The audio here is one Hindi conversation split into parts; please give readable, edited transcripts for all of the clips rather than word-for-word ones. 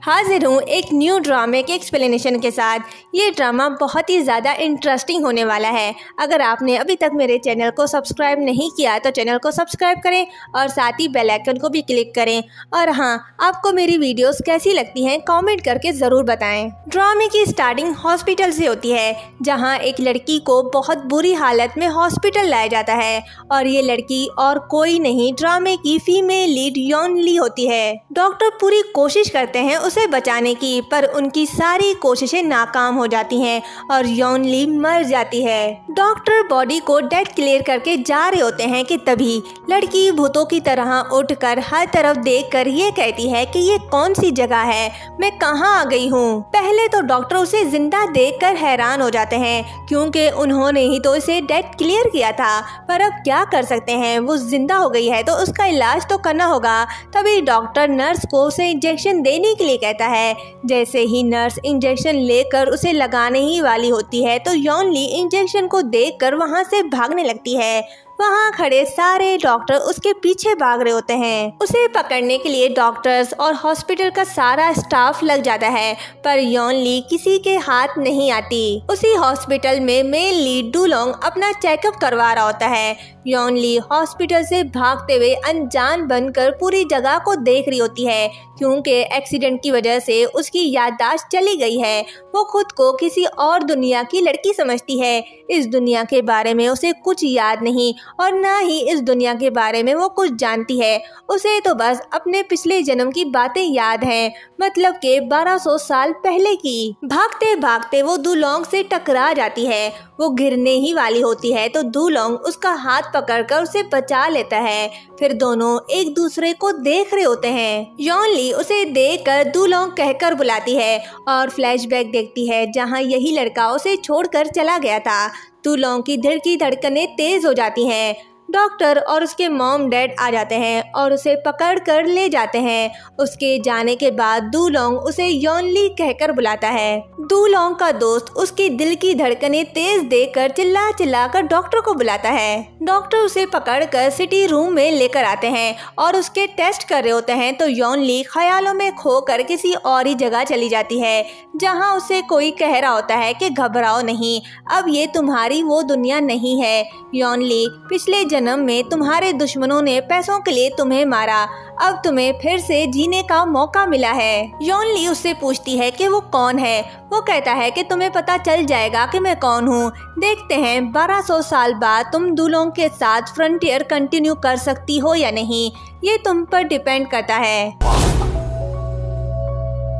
हाजिर हूँ एक न्यू ड्रामे के एक्सप्लेनेशन के साथ। ये ड्रामा बहुत ही ज़्यादा इंटरेस्टिंग होने वाला है। अगर आपने अभी तक मेरे चैनल को सब्सक्राइब नहीं किया तो चैनल को सब्सक्राइब करें और साथ ही बेल आइकन को भी क्लिक करें। और हाँ, आपको मेरी वीडियोस कैसी लगती हैं कमेंट करके ज़रूर बताएं। ड्रामे की स्टार्टिंग हॉस्पिटल से होती है, जहाँ एक लड़की को बहुत बुरी हालत में हॉस्पिटल लाया जाता है और ये लड़की और कोई नहीं, ड्रामे की फीमेल लीड यॉन ली होती है। डॉक्टर पूरी कोशिश करते हैं उसे बचाने की, पर उनकी सारी कोशिशें नाकाम हो जाती हैं और यॉन ली मर जाती है। डॉक्टर बॉडी को डेथ क्लियर करके जा रहे होते हैं कि तभी लड़की भूतों की तरह उठकर हर तरफ देखकर ये कहती है कि ये कौन सी जगह है, मैं कहाँ आ गई हूँ। पहले तो डॉक्टर उसे जिंदा देखकर हैरान हो जाते हैं, क्योंकि उन्होंने ही तो इसे डेथ क्लियर किया था। पर अब क्या कर सकते हैं, वो जिंदा हो गई है तो उसका इलाज तो करना होगा। तभी डॉक्टर नर्स को उसे इंजेक्शन देने के लिए कहता है। जैसे ही नर्स इंजेक्शन लेकर उसे लगाने ही वाली होती है तो यॉन ली इंजेक्शन को देखकर वहां से भागने लगती है। वहाँ खड़े सारे डॉक्टर उसके पीछे भाग रहे होते हैं। उसे पकड़ने के लिए डॉक्टर्स और हॉस्पिटल का सारा स्टाफ लग जाता है, पर यॉन ली किसी के हाथ नहीं आती। उसी हॉस्पिटल में मेल लीड डुलोंग अपना चेकअप करवा रहा होता है। यॉन ली हॉस्पिटल से भागते हुए अनजान बनकर पूरी जगह को देख रही होती है, क्योंकि एक्सीडेंट की वजह से उसकी याददाश्त चली गई है। वो खुद को किसी और दुनिया की लड़की समझती है। इस दुनिया के बारे में उसे कुछ याद नहीं और ना ही इस दुनिया के बारे में वो कुछ जानती है। उसे तो बस अपने पिछले जन्म की बातें याद हैं, मतलब के 1200 साल पहले की। भागते भागते वो डुलोंग से टकरा जाती है। वो गिरने ही वाली होती है तो डुलोंग उसका हाथ पकड़कर उसे बचा लेता है। फिर दोनों एक दूसरे को देख रहे होते हैं। यॉन ली उसे देखकर डुलोंग कहकर बुलाती है और फ्लैशबैक देखती है, जहां यही लड़का उसे छोड़कर चला गया था। डुलोंग की दिल की धड़कनें तेज हो जाती हैं। डॉक्टर और उसके मॉम डैड आ जाते हैं और उसे पकड़ कर ले जाते हैं। उसके जाने के बाद डुलोंग उसे यॉन ली कहकर बुलाता है। डुलोंग का दोस्त उसकी दिल की धड़कनें तेज देखकर चिल्ला चिल्ला कर डॉक्टर को बुलाता है। डॉक्टर उसे पकड़कर सिटी रूम में लेकर आते हैं और उसके टेस्ट कर रहे होते हैं तो यॉन ली ख्यालों में खोकर किसी और ही जगह चली जाती है, जहां उसे कोई कह रहा होता है कि घबराओ नहीं, अब ये तुम्हारी वो दुनिया नहीं है। यॉन ली, पिछले जन्म में तुम्हारे दुश्मनों ने पैसों के लिए तुम्हें मारा, अब तुम्हें फिर से जीने का मौका मिला है। यॉन ली उससे पूछती है कि वो कौन है। वो कहता है कि तुम्हें पता चल जाएगा कि मैं कौन हूँ। देखते हैं 1200 साल बाद तुम डुलोंग के साथ फ्रंटियर कंटिन्यू कर सकती हो या नहीं, ये तुम पर डिपेंड करता है।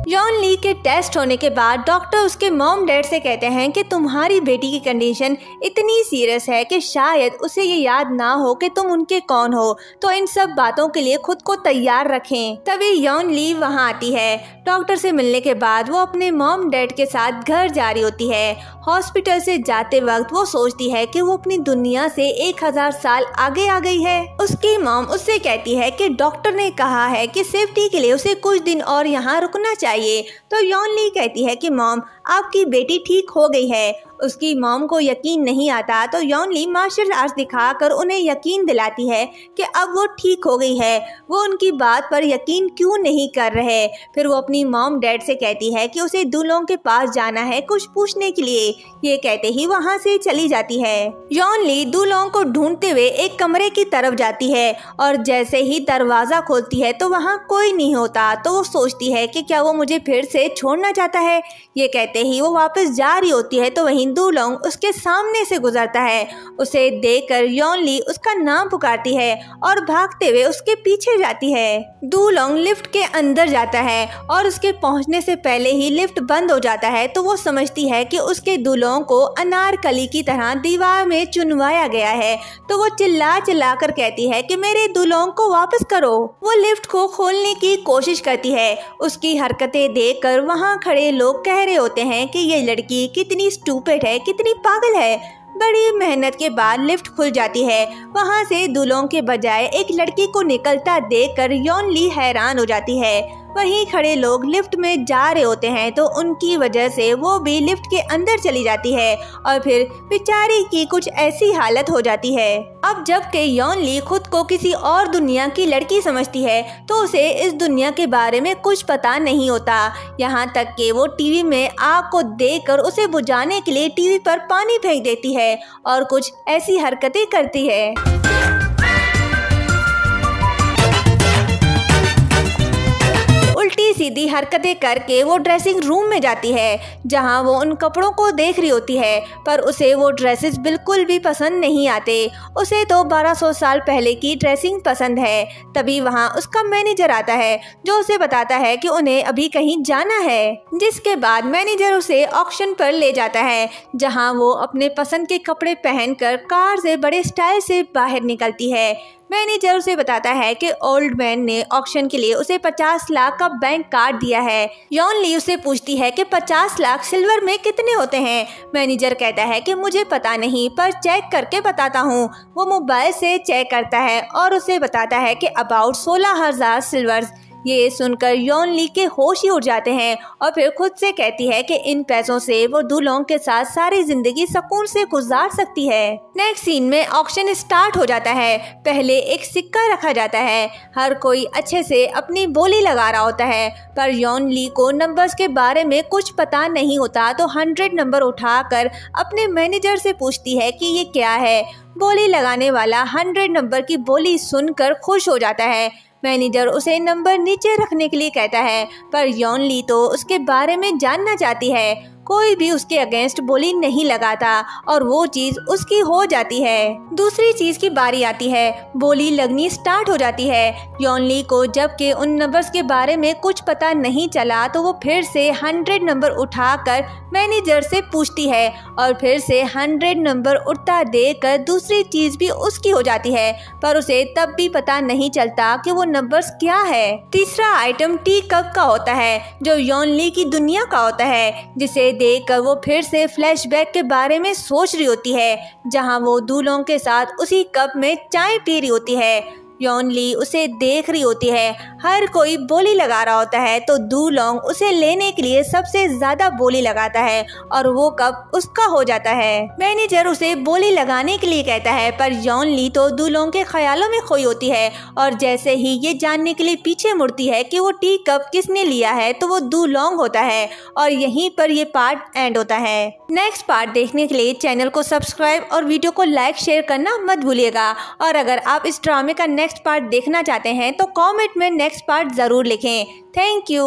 यॉन ली के टेस्ट होने के बाद डॉक्टर उसके मॉम डैड से कहते हैं कि तुम्हारी बेटी की कंडीशन इतनी सीरियस है कि शायद उसे ये याद ना हो कि तुम उनके कौन हो, तो इन सब बातों के लिए खुद को तैयार रखें। तभी यॉन ली वहां आती है। डॉक्टर से मिलने के बाद वो अपने मॉम डैड के साथ घर जा रही होती है। हॉस्पिटल से जाते वक्त वो सोचती है कि वो अपनी दुनिया से 1000 साल आगे आ गई है। उसकी मॉम उससे कहती है कि डॉक्टर ने कहा है कि सेफ्टी के लिए उसे कुछ दिन और यहाँ रुकना चाहिए। तो यॉन ली कहती है कि मॉम, आपकी बेटी ठीक हो गई है। उसकी मॉम को यकीन नहीं आता तो यॉन ली मार्शल आर्ट्स दिखाकर उन्हें यकीन दिलाती है कि अब वो ठीक हो गई है। वो उनकी बात पर यकीन क्यों नहीं कर रहे। फिर वो अपनी मॉम डैड से कहती है कि उसे डुलोंग के पास जाना है कुछ पूछने के लिए। ये कहते ही वहाँ से चली जाती है। यॉन ली डुलोंग को ढूंढते हुए एक कमरे की तरफ जाती है और जैसे ही दरवाजा खोलती है तो वहाँ कोई नहीं होता। तो वो सोचती है कि क्या वो मुझे फिर से छोड़ना चाहता है। ये कहते ही वो वापस जा रही होती है तो वहीं डुलोंग उसके सामने से गुजरता है। उसे देखकर यॉन ली उसका नाम पुकारती है और भागते हुए उसके पीछे जाती है। डुलोंग लिफ्ट के अंदर जाता है और उसके पहुंचने से पहले ही लिफ्ट बंद हो जाता है, तो वो समझती है कि उसके डुलोंग को अनारकली की तरह दीवार में चुनवाया गया है। तो वो चिल्ला चिल्ला कर कहती है कि मेरे डुलोंग को वापस करो। वो लिफ्ट को खोलने की कोशिश करती है। उसकी हरकतें देखकर वहाँ खड़े लोग कह रहे होते हैं कि ये लड़की कितनी स्टूपिड है, कितनी पागल है। बड़ी मेहनत के बाद लिफ्ट खुल जाती है। वहाँ से डुलोंग के बजाय एक लड़की को निकलता देखकर यॉन ली हैरान हो जाती है। वहीं खड़े लोग लिफ्ट में जा रहे होते हैं तो उनकी वजह से वो भी लिफ्ट के अंदर चली जाती है और फिर बेचारी की कुछ ऐसी हालत हो जाती है। अब जबकि यॉन ली खुद को किसी और दुनिया की लड़की समझती है तो उसे इस दुनिया के बारे में कुछ पता नहीं होता। यहाँ तक कि वो टीवी में आग को देखकर उसे बुझाने के लिए टीवी पर पानी फेंक देती है और कुछ ऐसी हरकतें करती है। उल्टी सीधी हरकतें करके वो ड्रेसिंग रूम में जाती है जहां वो उन कपड़ों को देख रही होती है, पर उसे वो ड्रेसेस बिल्कुल भी पसंद नहीं आते। उसे तो 1200 साल पहले की ड्रेसिंग पसंद है। तभी वहां उसका मैनेजर आता है जो उसे बताता है कि उन्हें अभी कहीं जाना है, जिसके बाद मैनेजर उसे ऑक्शन पर ले जाता है जहां वो अपने पसंद के कपड़े पहनकर कार से बड़े स्टाइल से बाहर निकलती है। मैनेजर उसे बताता है कि ओल्ड मैन ने ऑक्शन के लिए उसे 50 लाख का बैंक कार्ड दिया है। यॉन ली उससे पूछती है कि 50 लाख सिल्वर में कितने होते हैं। मैनेजर कहता है कि मुझे पता नहीं, पर चेक करके बताता हूँ। वो मोबाइल से चेक करता है और उसे बताता है कि अबाउट 16,000 सिल्वर। ये सुनकर यॉन ली के होश ही उड़ जाते हैं और फिर खुद से कहती है कि इन पैसों से वो दूल्हों के साथ सारी जिंदगी सुकून से गुजार सकती है। नेक्स्ट सीन में ऑक्शन स्टार्ट हो जाता है। पहले एक सिक्का रखा जाता है। हर कोई अच्छे से अपनी बोली लगा रहा होता है, पर यॉन ली को नंबर्स के बारे में कुछ पता नहीं होता तो 100 नंबर उठाकर अपने मैनेजर से पूछती है कि ये क्या है। बोली लगाने वाला 100 नंबर की बोली सुनकर खुश हो जाता है। मैनेजर उसे नंबर नीचे रखने के लिए कहता है, पर यॉन ली तो उसके बारे में जानना चाहती है। कोई भी उसके अगेंस्ट बोली नहीं लगाता और वो चीज उसकी हो जाती है। दूसरी चीज की बारी आती है। बोली लगनी स्टार्ट हो जाती है। यॉन ली को जबकि उन नंबर्स के बारे में कुछ पता नहीं चला तो वो फिर से 100 नंबर उठाकर मैनेजर से पूछती है और फिर से 100 नंबर उठता देखकर दूसरी चीज भी उसकी हो जाती है, पर उसे तब भी पता नहीं चलता कि वो नंबर्स क्या है। तीसरा आइटम टी कप का होता है जो यॉन ली की दुनिया का होता है, जिसे देखकर वो फिर से फ्लैशबैक के बारे में सोच रही होती है जहां वो दूल्हों के साथ उसी कप में चाय पी रही होती है। यॉन ली उसे देख रही होती है। हर कोई बोली लगा रहा होता है तो दूलोंग उसे लेने के लिए सबसे ज्यादा बोली लगाता है और वो कप उसका हो जाता है। मैनेजर उसे बोली लगाने के लिए कहता है, पर यॉन ली तो दूलोंग के ख्यालों में खोई होती है और जैसे ही ये जानने के लिए पीछे मुड़ती है कि वो टी कप किसने लिया है तो वो दूलोंग होता है और यहीं पर ये पार्ट एंड होता है। नेक्स्ट पार्ट देखने के लिए चैनल को सब्सक्राइब और वीडियो को लाइक शेयर करना मत भूलिएगा। और अगर आप इस ड्रामे का नेक्स्ट पार्ट देखना चाहते हैं तो कमेंट में नेक्स्ट पार्ट जरूर लिखें। Thank you.